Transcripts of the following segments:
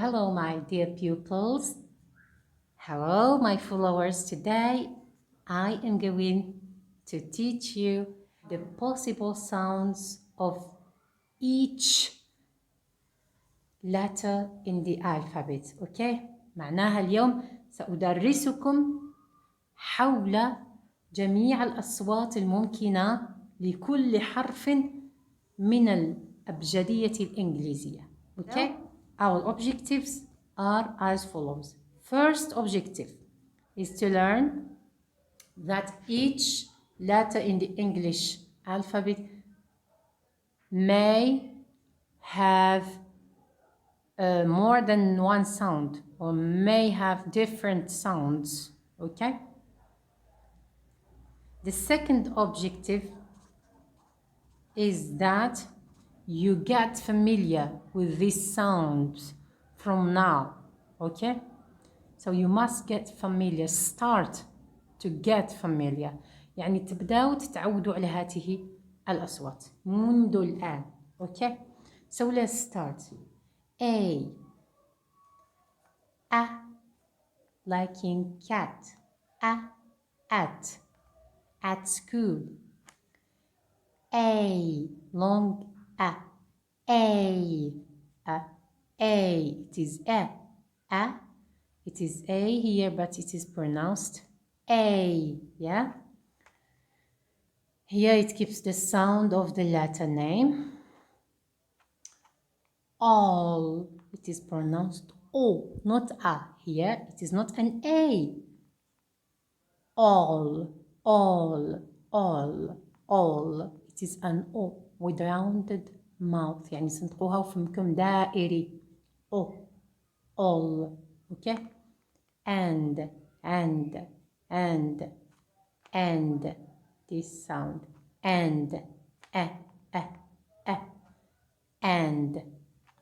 Hello, my dear pupils. Hello, my followers. Today, I am going to teach you the possible sounds of each letter in the alphabet. Okay? معناها اليوم سأدرسكم حول جميع الأصوات الممكنة لكل حرف من الأبجدية الإنجليزية. Okay? Our objectives are as follows. First objective is to learn that each letter in the English alphabet may have more than one sound or may have different sounds. Okay? The second objective is that you get familiar with these sounds from now. Okay? So you must get familiar. Start to get familiar. يعني تبدأوا تتعودوا على هذه الأصوات منذ الآن. Okay? So let's start. A like in cat. At school. A long A. It is A. It is A here, but it is pronounced A. Yeah. Here it keeps the sound of the letter name. All. It is pronounced O, not A. Here it is not an A. All. It is an O with rounded mouth. يعني صنطقوها وفمكم دائري. O. All. Okay? And. This sound. And.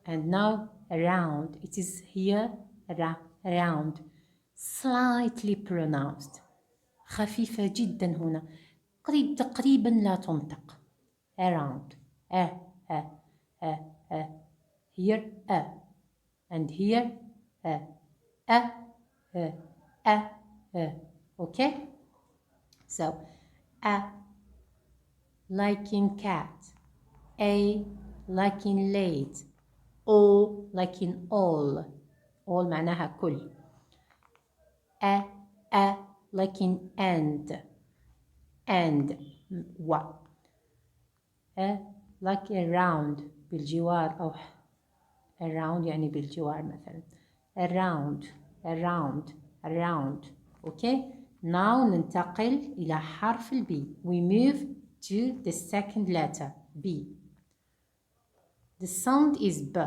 And now round. It is here round. Slightly pronounced. خفيفة جدا هنا. تقريبا لا تنطق. Around. Here and here okay? So like in cat. A like in late. O like in all. All معناها كل. like in and و. like around بالجوار أو around يعني بالجوار مثلا. around. Okay? Now ننتقل إلى حرف ال B. We move to the second letter B. The sound is B.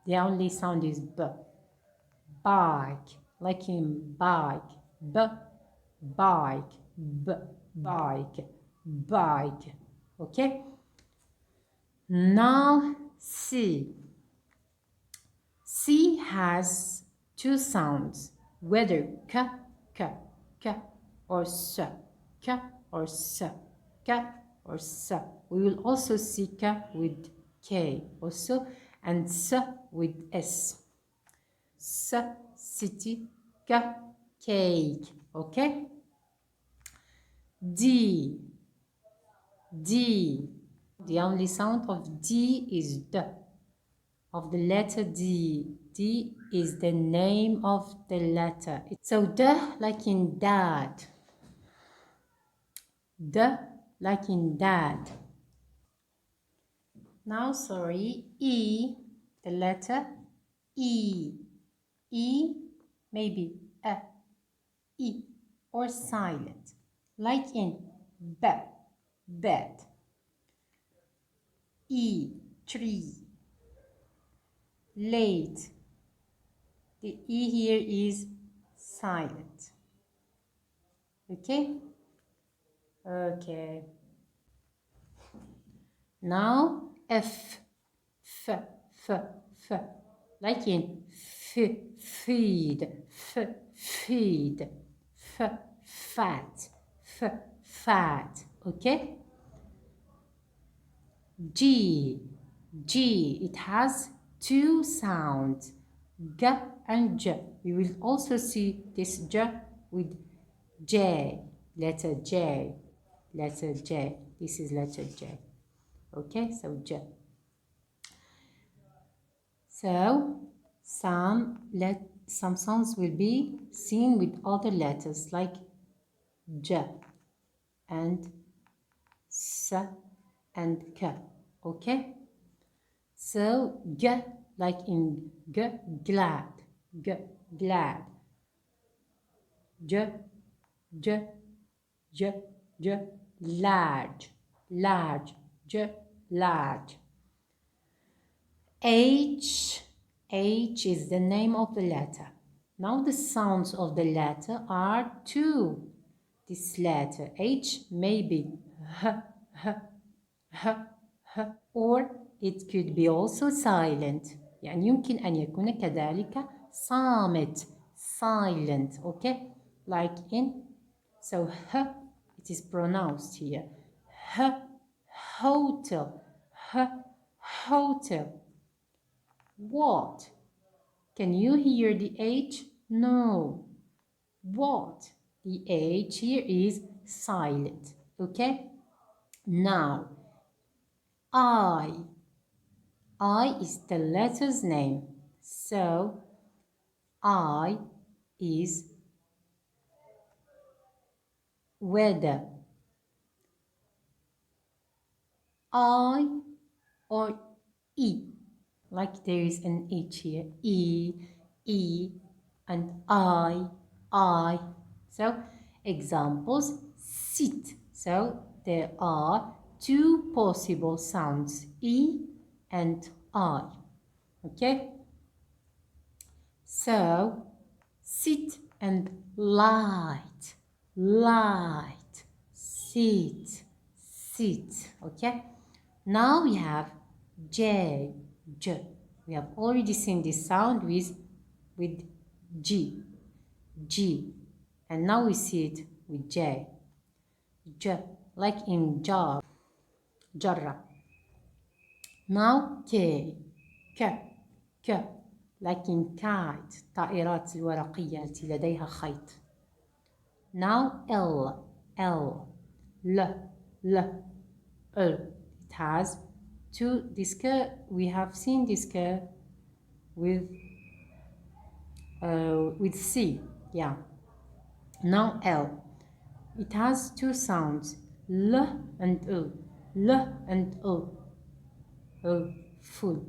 The only sound is B. Bike, like in bike. Bike. Okay? Now C. C has two sounds, whether k or s, k or s. We will also see k with k also, and s with s. City, k, cake. Okay? D. The only sound of D is D. Of the letter D. D is the name of the letter. So D like in dad. D like in dad. Now, sorry, E, the letter E. E, maybe a, E, or silent, like in bed. E, tree. Late. The E here is silent. Okay? Okay. Now F. Like in feed. Fat. Okay? G. G. It has two sounds, G and J. We will also see this J with J, letter J, letter J. This is letter J. Okay, so J. So some sounds will be seen with other letters like J and S and K. Okay, so G, like in G, glad, G, glad. J, J, J, J, large, large, J, large. H, H is the name of the letter. Now the sounds of the letter are two. This letter H may be H, H, H, H, or it could be also silent. يعني يمكن أن يكون كذلك صامت, silent, okay? Like in, so H, it is pronounced here. H, hotel, H, hotel. What? Can you hear the H? No. What? The H here is silent. Okay? Now, I is the letter's name. So, I is weather. I or E. Like there is an H here. E, and I. So, examples, sit. So, there are two possible sounds, E and I. Okay? So, sit and light, light, sit, sit. Okay? Now we have J, J. We have already seen this sound with G, G. And now we see it with J, J, like in jar, jarra. Now K, K, K, like in kite, طائرات الورقية التي لديها خيط. Now L, L, L, L, L. It has two, this K, we have seen this K with C, yeah. Now L. It has two sounds, L and L, L and L. L, full,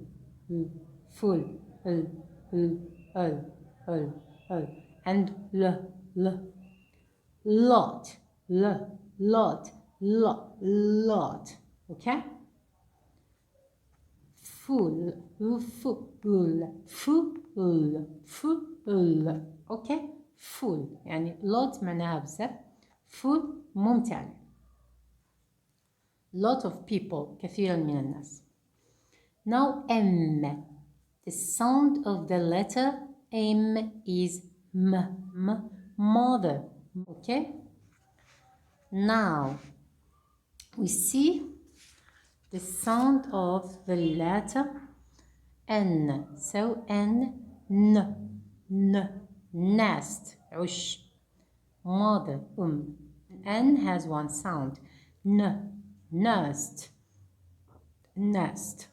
L, full, L, L, L, L, L. And L, L. Lot, L, lot, lot, lot. Okay? Full, full, full, full. Okay? full يعني lot معناها بزاف full ممتع lot of people كثيرا من الناس. Now M, the sound of the letter M is M, mother. Okay? Now we see the sound of the letter N. So N, nest, عش, mother, N has one sound, nest, nest.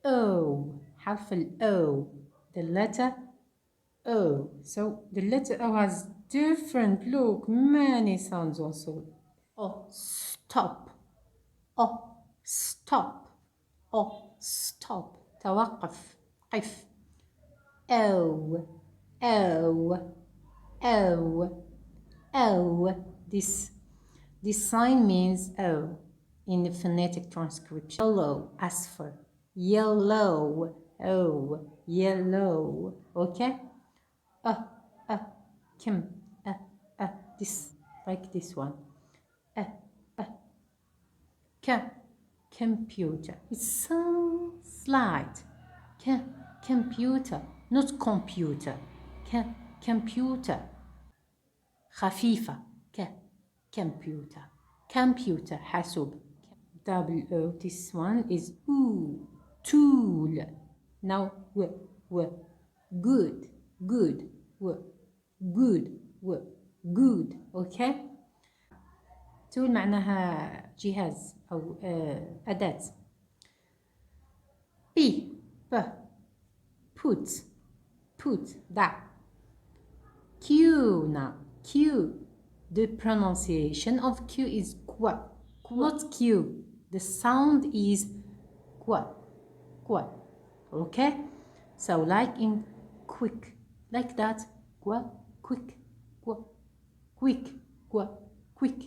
O, حرف ال O, the letter O. So the letter O has different, look, many sounds also. O, stop, O, stop, O, stop, توقف, قف. O, O, O, O. This sign means O in the phonetic transcription. Yellow, as for yellow, O, yellow. Okay? Kim, this, like this one. Computer. It sounds light. Computer, not computer. Computer. خفيفة. Computer. Computer. حاسوب. double O. This one is oo, tool. Now good, good, good, good. Okay. tool معناها جهاز أو أداة. P put ضع. Q now Q. The pronunciation of Q is qua, not Q. The sound is qua. Okay? So like in quick, like that. Qua, quick, qua, quick, qua, quick.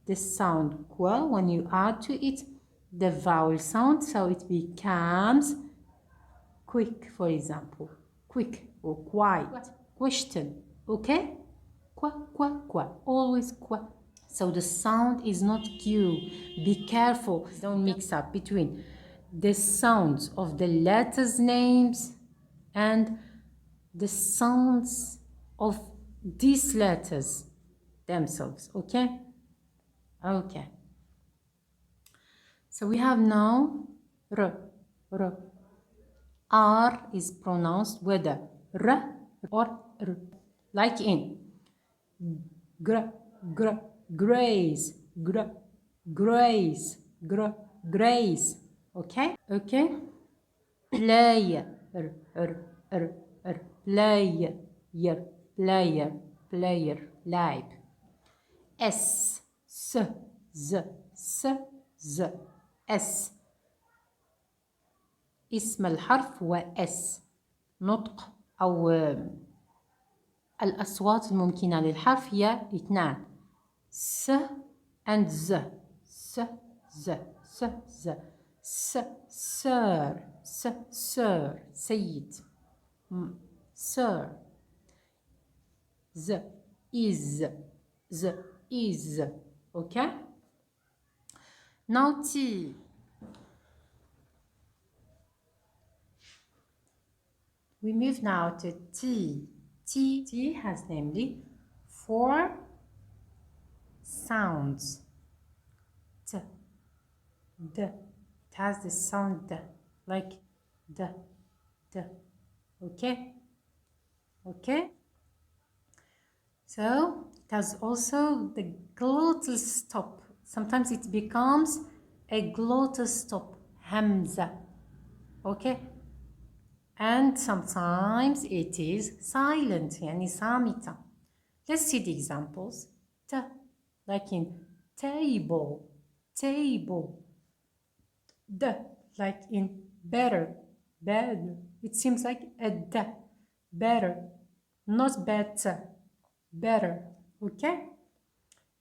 The sound qua, when you add to it the vowel sound, so it becomes quick, for example. Quick or quiet. Question. Okay? Qua, always qua. So the sound is not Q. Be careful, don't mix up between the sounds of the letters names and the sounds of these letters themselves. Okay? Okay. So we have now R. R is pronounced whether R or R. Like in grace, grace. Okay? Player, player, لاعب. S, S. اسم الحرف هو S. نطق أو الأصوات الممكنة للحرف هي 2 س and Z. Sir, سيد. Sir. Z is. Okay? Now T. We move now to T. T has namely 4 sounds. T, D. It has the sound D, like D. Okay? So it has also the glottal stop. Sometimes it becomes a glottal stop, Hamza. Okay? And sometimes it is silent, يعني صامتة. Let's see the examples. T, like in table. D, like in better. It seems like a D. Better, not better. Better. Okay?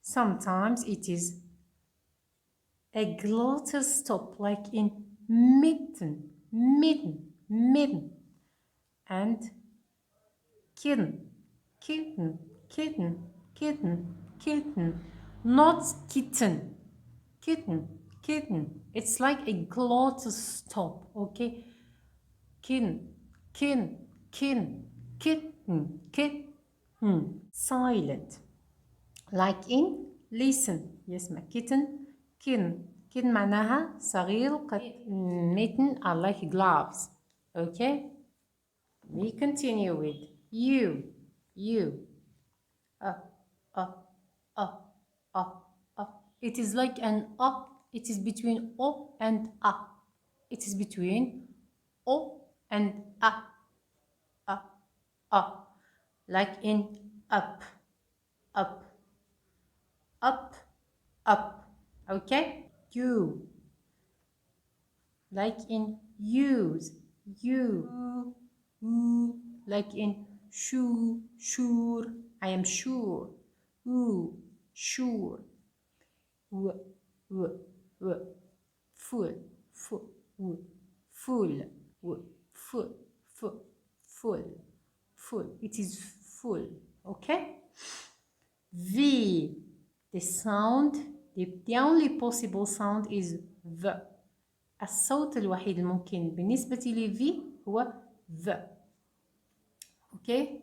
Sometimes it is a glottal stop, like in mitten. And kitten, not kitten. It's like a glottal stop. Okay? Kitten. Silent, like in listen. يسمع kitten معناها صغير mitten are like gloves. Okay? We continue with you. It is like an it is between O and A. It is between O and A. Like in up. Okay? You. Like in use. Like in sure. I am sure. Sure. Full. It is full. Okay? V. The sound, the only possible sound is V. الصوت الوحيد الممكن بالنسبة لي V هو V. Okay?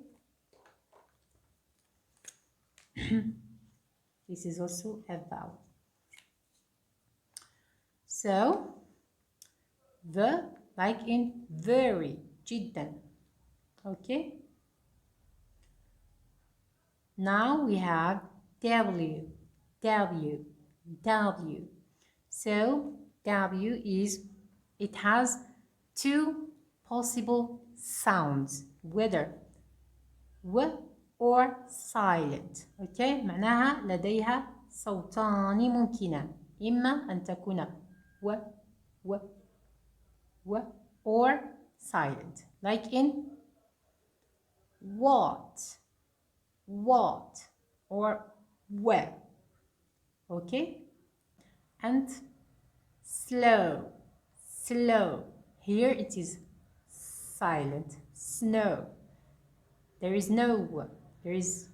This is also a vowel. So the like in very جدا. Okay. Now we have W. So W is, it has two possible sounds, whether و or silent. Okay. معناها لديها صوتان ممكنان، إما أن تكون و or silent, like in what or where. Okay. And slow. Here it is silent. Snow. There is no w, there is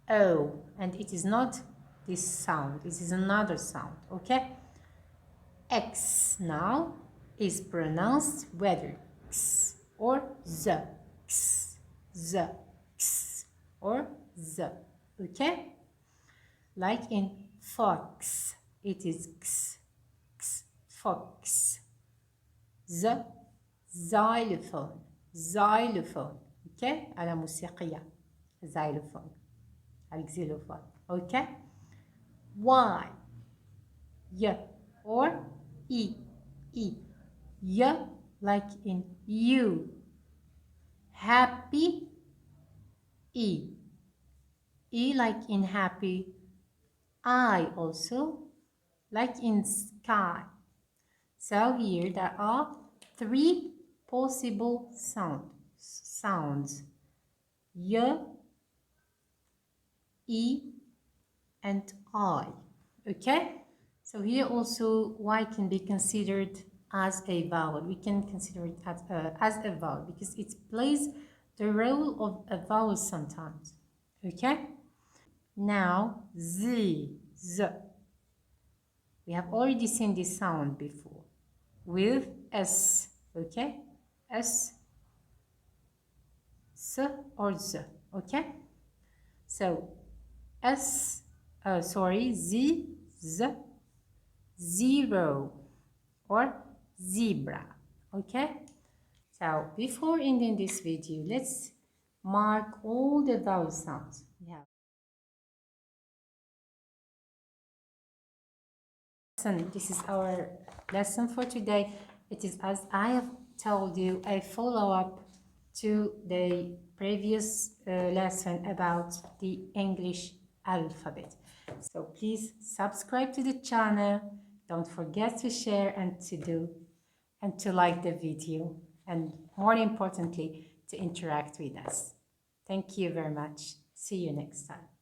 o, and it is not this sound, it is another sound. Okay. X now is pronounced whether x or z, or z. Okay. Like in fox, it is x, fox. Xylophone. Okay. على موسيقية. xylophone. الxylophone. Okay. Y or E. Like in you. Happy. E like in happy. I also, like in sky. So here there are three possible sounds. Y, E, and I. Okay. So here also Y can be considered as a vowel. We can consider it as a vowel because it plays the role of a vowel sometimes. Okay. Now Z. We have already seen this sound before with S. Okay. S or Z. Okay. So Z, zero or zebra. Okay. So before ending this video, let's mark all the vowel sounds we have. This is our lesson for today. It is, as I have told you, a follow-up to the previous lesson about the English alphabet. So please subscribe to the channel. Don't forget to share and to like the video, and more importantly, to interact with us. Thank you very much. See you next time.